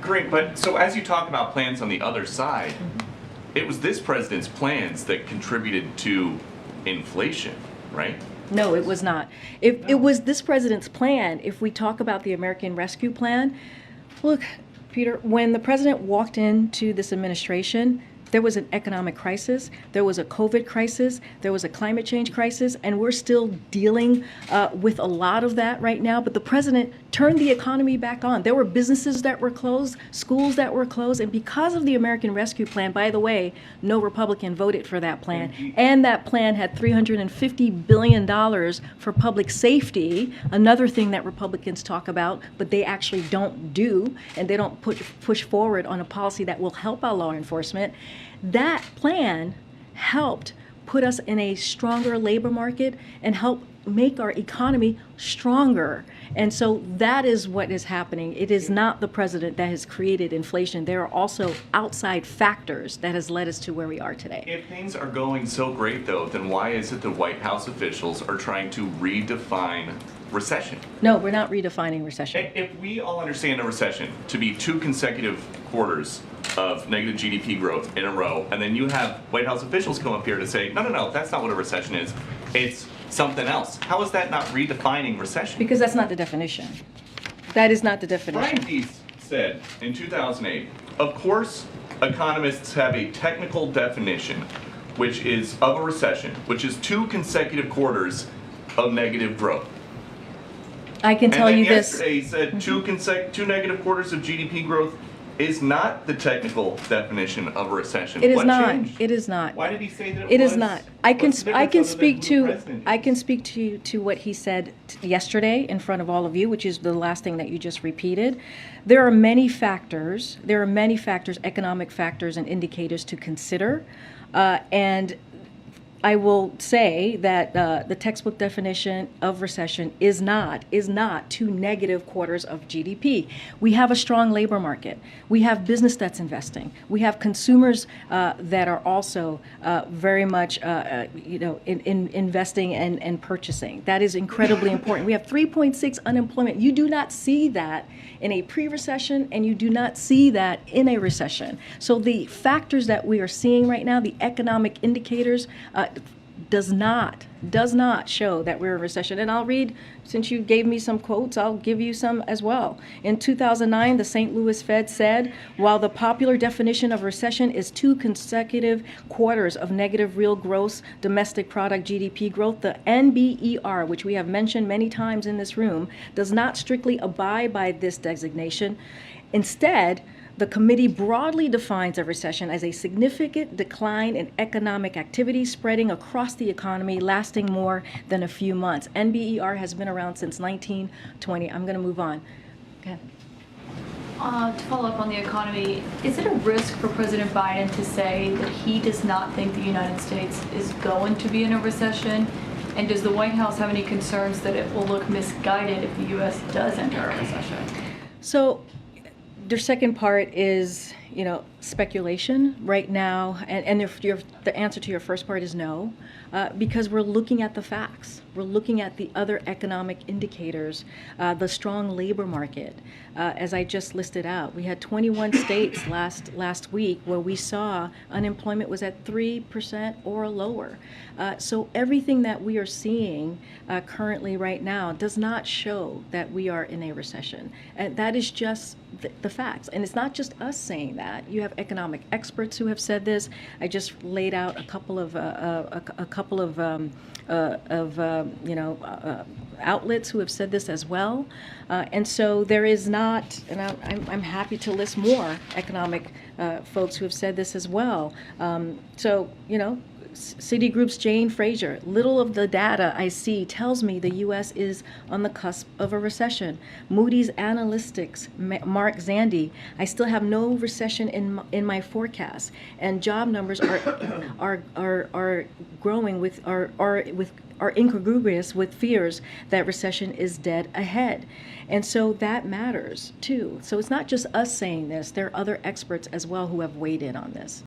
Great, but so as you talk about plans on the other side, it was this president's plans that contributed to inflation, right? No, it was not. It was this president's plan. If we talk about the American Rescue Plan, look, Peter, when the president walked into this administration, there was an economic crisis, there was a COVID crisis, there was a climate change crisis, and we're still dealing with a lot of that right now. But the president turned the economy back on. There were businesses that were closed, schools that were closed, and because of the American Rescue Plan, by the way, no Republican voted for that plan, and that plan had $350 billion for public safety, another thing that Republicans talk about, but they actually don't do, and they don't push forward on a policy that will help our law enforcement. That plan helped put us in a stronger labor market and help make our economy stronger. And so that is what is happening. It is not the president that has created inflation. There are also outside factors that has led us to where we are today. If things are going so great, though, then why is it the White House officials are trying to redefine recession? No, we're not redefining recession. If we all understand a recession to be 2 consecutive quarters of negative GDP growth in a row, and then you have White House officials come up here to say, no, that's not what a recession is. It's something else. How is that not redefining recession? Because that's not the definition. That is not the definition. Brian Deese said in 2008, of course, economists have a technical definition, which is of a recession, which is 2 consecutive quarters of negative growth. I can tell you this. Yesterday he said 2 negative quarters of GDP growth is not the technical definition of a recession. It is what not. changed? It is not. Why did he say that it was? is not. I can What's the I can difference other speak than who the to president I is? can speak to what he said yesterday in front of all of you, which is the last thing that you just repeated. There are many factors. There are many factors, economic factors and indicators to consider, and I will say that the textbook definition of recession is not 2 negative quarters of GDP. We have a strong labor market. We have business that's investing. We have consumers that are also very much investing and purchasing. That is incredibly important. We have 3.6 unemployment. You do not see that in a pre-recession, and you do not see that in a recession. So the factors that we are seeing right now, the economic indicators, does not show that we're in a recession. And I'll read, since you gave me some quotes, I'll give you some as well. In 2009, the St. Louis Fed said, while the popular definition of recession is 2 consecutive quarters of negative real gross domestic product GDP growth, the NBER, which we have mentioned many times in this room, does not strictly abide by this designation. Instead, the committee broadly defines a recession as a significant decline in economic activity spreading across the economy, lasting more than a few months. NBER has been around since 1920. I'm going to move on. Okay. To follow up on the economy, is it a risk for President Biden to say that he does not think the United States is going to be in a recession? And does the White House have any concerns that it will look misguided if the U.S. does enter a recession? So, the second part is, speculation right now, and the answer to your first part is no, because we're looking at the facts. We're looking at the other economic indicators, the strong labor market, as I just listed out. We had 21 states last week where we saw unemployment was at 3% or lower. So everything that we are seeing currently right now does not show that we are in a recession. And that is just the facts. And it's not just us saying that. You have economic experts who have said this. I just laid out a couple of outlets who have said this as well. And so there is not, and I'm happy to list more economic folks who have said this as well. Citigroup's Jane Fraser, little of the data I see tells me the U.S. is on the cusp of a recession. Moody's Analytics, Mark Zandi, I still have no recession in my forecast, and job numbers are growing are incongruous with fears that recession is dead ahead. And so that matters too. So it's not just us saying this, there are other experts as well who have weighed in on this.